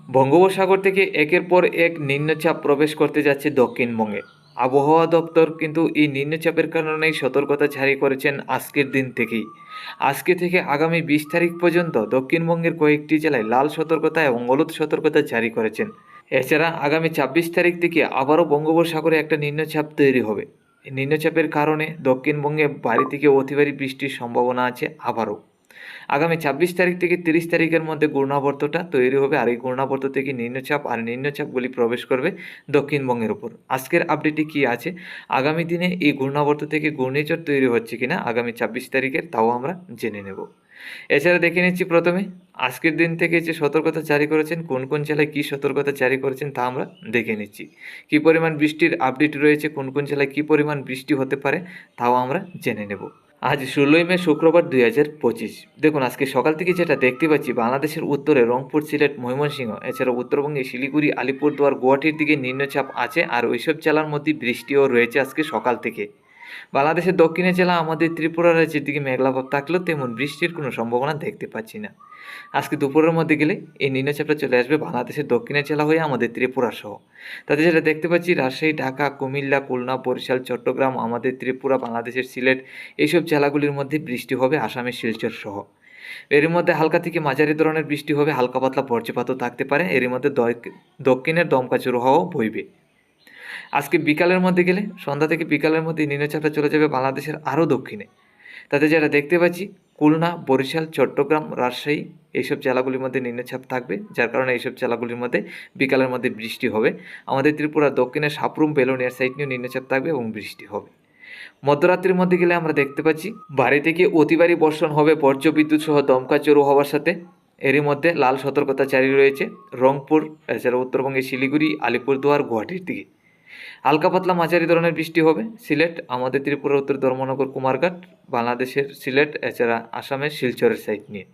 বঙ্গোপসাগর থেকে একের পর এক নিম্নচাপ প্রবেশ করতে যাচ্ছে দক্ষিণবঙ্গে। আবহাওয়া দপ্তর কিন্তু এই নিম্নচাপের কারণেই সতর্কতা জারি করেছেন আজকের দিন থেকেই। আজকে থেকে আগামী 20 তারিখ পর্যন্ত দক্ষিণবঙ্গের কয়েকটি জেলায় লাল সতর্কতা এবং হলুদ সতর্কতা জারি করেছেন। এছাড়া আগামী 26 তারিখ থেকে আবারও বঙ্গোপসাগরে একটা নিম্নচাপ তৈরি হবে। এই নিম্নচাপের কারণে দক্ষিণবঙ্গে ভারী থেকে অতি ভারী বৃষ্টির সম্ভাবনা আছে আবারও। আগামী 26 তারিখ থেকে 30 তারিখের মধ্যে ঘূর্ণাবর্তটা তৈরি হবে, আর এই ঘূর্ণাবর্ত থেকে নিম্নচাপ আর নিম্নচাপগুলি প্রবেশ করবে দক্ষিণবঙ্গের উপর। আজকের আপডেটে কি আছে, আগামী দিনে এই ঘূর্ণাবর্ত থেকে ঘূর্ণিঝড় তৈরি হচ্ছে কিনা আগামী 26 তারিখের, তাও আমরা জেনে নেব। এছাড়া দেখে নিচ্ছি প্রথমে আজকের দিন থেকে যে সতর্কতা জারি করেছেন, কোন কোন জেলায় কী সতর্কতা জারি করেছেন তা আমরা দেখে নিচ্ছি। কী পরিমাণ বৃষ্টির আপডেট রয়েছে, কোন কোন জেলায় কী পরিমাণ বৃষ্টি হতে পারে তাও আমরা জেনে নেব। আজ 16ই মে শুক্রবার 2025। দেখুন আজকে সকাল থেকে যেটা দেখতে পাচ্ছি, বাংলাদেশের উত্তরে রংপুর, সিলেট, ময়মনসিংহ, এছাড়া উত্তরবঙ্গে শিলিগুড়ি, আলিপুরদুয়ার, গুয়াহাটির দিকে নিম্নচাপ আছে, আর ওইসব জেলার মধ্যে বৃষ্টিও রয়েছে আজকে সকাল থেকে। বাংলাদেশের দক্ষিণের জেলা আমাদের ত্রিপুরা রাজ্যের দিকে মেঘলাভাব থাকলেও তেমন বৃষ্টির কোনো সম্ভাবনা দেখতে পাচ্ছি না। আজকে দুপুরের মধ্যে গেলে এই নিম্নচাপটা চলে আসবে বাংলাদেশের দক্ষিণের জেলা হয়ে আমাদের ত্রিপুরা সহ। তাতে যেটা দেখতে পাচ্ছি, রাজশাহী, ঢাকা, কুমিল্লা, খুলনা, বরিশাল, চট্টগ্রাম, আমাদের ত্রিপুরা, বাংলাদেশের সিলেট, এইসব জেলাগুলির মধ্যে বৃষ্টি হবে, আসামের শিলচর সহ। এর মধ্যে হালকা থেকে মাঝারি ধরনের বৃষ্টি হবে, হালকা পাতলা বজ্রপাতও থাকতে পারে। এর মধ্যে দক্ষিণের দমকা ঝোড়ো হাওয়াও বইবে। আজকে বিকালের মধ্যে গেলে, সন্ধ্যা থেকে বিকালের মধ্যে নিম্নচাপটা চলে যাবে বাংলাদেশের আরও দক্ষিণে। তাতে যেটা দেখতে পাচ্ছি, খুলনা, বরিশাল, চট্টগ্রাম, রাজশাহী, এইসব জেলাগুলির মধ্যে নিম্নচাপ থাকবে, যার কারণে এইসব জেলাগুলির মধ্যে বিকালের মধ্যে বৃষ্টি হবে। আমাদের ত্রিপুরা দক্ষিণে সাপরুম, বেলোনিয়ার সাইড নিয়েও নিম্নচাপ থাকবে এবং বৃষ্টি হবে। মধ্যরাত্রির মধ্যে গেলে আমরা দেখতে পাচ্ছি ভারী থেকে অতি ভারী বর্ষণ হবে, বজ্রবিদ্যুৎ সহ দমকা ঝোড়ো হওয়ার সাথে। এরই মধ্যে লাল সতর্কতা জারি রয়েছে রংপুর, এছাড়া উত্তরবঙ্গে শিলিগুড়ি, আলিপুরদুয়ার, গুয়াহাটির দিকে। হালকা পাতলা মাঝারি ধরনের বৃষ্টি হবে সিলেট, আমাদের ত্রিপুরা, উত্তর ধর্মনগর, কুমারঘাট, বাংলাদেশের সিলেট, এছাড়া আসামের শিলচরের সাইড নিয়ে।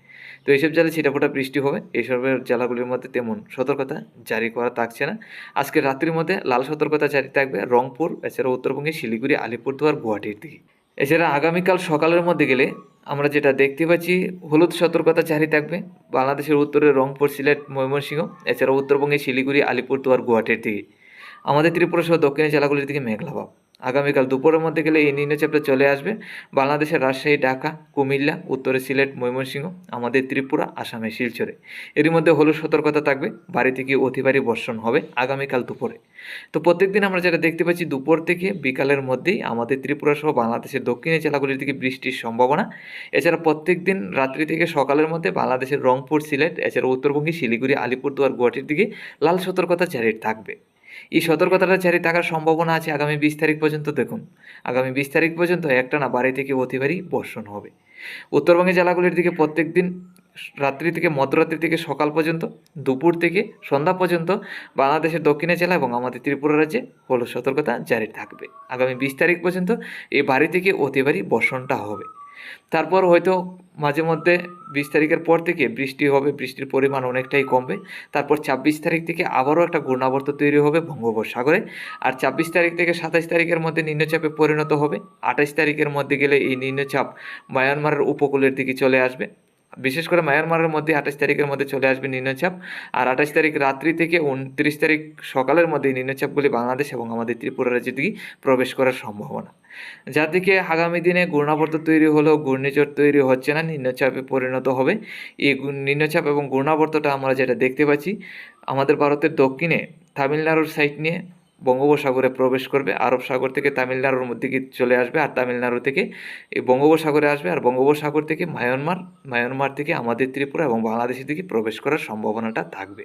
তো এইসব জেলায় ছিটাফোটা বৃষ্টি হবে। এইসবের জেলাগুলির মধ্যে তেমন সতর্কতা জারি করা থাকছে না। আজকে রাত্রির মধ্যে লাল সতর্কতা জারি থাকবে রংপুর, এছাড়া উত্তরবঙ্গে শিলিগুড়ি, আলিপুরদুয়ার, গুয়াহাটির দিকে। এছাড়া আগামীকাল সকালের মধ্যে গেলে আমরা যেটা দেখতে পাচ্ছি, হলুদ সতর্কতা জারি থাকবে বাংলাদেশের উত্তরে রংপুর, সিলেট, ময়মনসিংহ, এছাড়া উত্তরবঙ্গে শিলিগুড়ি, আলিপুরদুয়ার, গুয়াহাটির দিকে। আমাদের ত্রিপুরা সহ দক্ষিণের জেলাগুলির দিকে মেঘলাভাব। আগামীকাল দুপুরের মধ্যে গেলে এই নিম্নচাপটা চলে আসবে বাংলাদেশের রাজশাহী, ঢাকা, কুমিল্লা, উত্তরে সিলেট, ময়মনসিংহ, আমাদের ত্রিপুরা, আসামের শিলচরে। এরই মধ্যে হলুদ সতর্কতা থাকবে, ভারী থেকে অতি ভারী বর্ষণ হবে আগামীকাল দুপুরে। তো প্রত্যেকদিন আমরা যেটা দেখতে পাচ্ছি, দুপুর থেকে বিকালের মধ্যেই আমাদের ত্রিপুরা সহ বাংলাদেশের দক্ষিণের জেলাগুলির দিকে বৃষ্টির সম্ভাবনা। এছাড়া প্রত্যেকদিন রাত্রি থেকে সকালের মধ্যে বাংলাদেশের রংপুর, সিলেট, এছাড়া উত্তরবঙ্গে শিলিগুড়ি, আলিপুরদুয়ার, গুয়াহাটির দিকে লাল সতর্কতা জারি থাকবে। এই সতর্কতাটা জারি থাকার সম্ভাবনা আছে আগামী 20 তারিখ পর্যন্ত। দেখুন আগামী 20 তারিখ পর্যন্ত একটানা ভারী থেকে অতি ভারী বর্ষণ হবে উত্তরবঙ্গের জেলাগুলির দিকে। প্রত্যেক দিন রাত্রি থেকে মধ্যরাত্রি থেকে সকাল পর্যন্ত, দুপুর থেকে সন্ধ্যা পর্যন্ত বাংলাদেশের দক্ষিণের জেলা এবং আমাদের ত্রিপুরা রাজ্যে হলুদ সতর্কতা জারি থাকবে। আগামী 20 তারিখ পর্যন্ত এই ভারী থেকে অতি ভারী বর্ষণটা হবে। তারপর হয়তো মাঝে মধ্যে 20 তারিখের পর থেকে বৃষ্টি হবে, বৃষ্টির পরিমাণ অনেকটাই কমবে। তারপর 26 তারিখ থেকে আবারও একটা ঘূর্ণাবর্ত তৈরি হবে বঙ্গোপসাগরে। আর 26 তারিখ থেকে 27 তারিখের মধ্যে নিম্নচাপে পরিণত হবে। 28 তারিখের মধ্যে গেলে এই নিম্নচাপ মায়ানমারের উপকূলের দিকে চলে আসবে। বিশেষ করে মায়ানমারের মধ্যে 28 তারিখের মধ্যে চলে আসবে নিম্নচাপ। আর 28 তারিখ রাত্রি থেকে 29 তারিখ সকালের মধ্যে এই নিম্নচাপগুলি বাংলাদেশ এবং আমাদের ত্রিপুরা রাজ্যের দিকে প্রবেশ করার সম্ভাবনা। যার দিকে আগামী দিনে ঘূর্ণাবর্ত তৈরি হলেও ঘূর্ণিঝড় তৈরি হচ্ছে না, নিম্নচাপে পরিণত হবে। এই নিম্নচাপ এবং ঘূর্ণাবর্তটা আমরা যেটা দেখতে পাচ্ছি, আমাদের ভারতের দক্ষিণে তামিলনাড়ুর সাইড নিয়ে বঙ্গোপসাগরে প্রবেশ করবে, আরব সাগর থেকে তামিলনাড়ুর মধ্যে চলে আসবে, আর তামিলনাড়ু থেকে এই বঙ্গোপসাগরে আসবে, আর বঙ্গোপসাগর থেকে মায়ানমার থেকে আমাদের ত্রিপুরা এবং বাংলাদেশের দিকে প্রবেশ করার সম্ভাবনাটা থাকবে।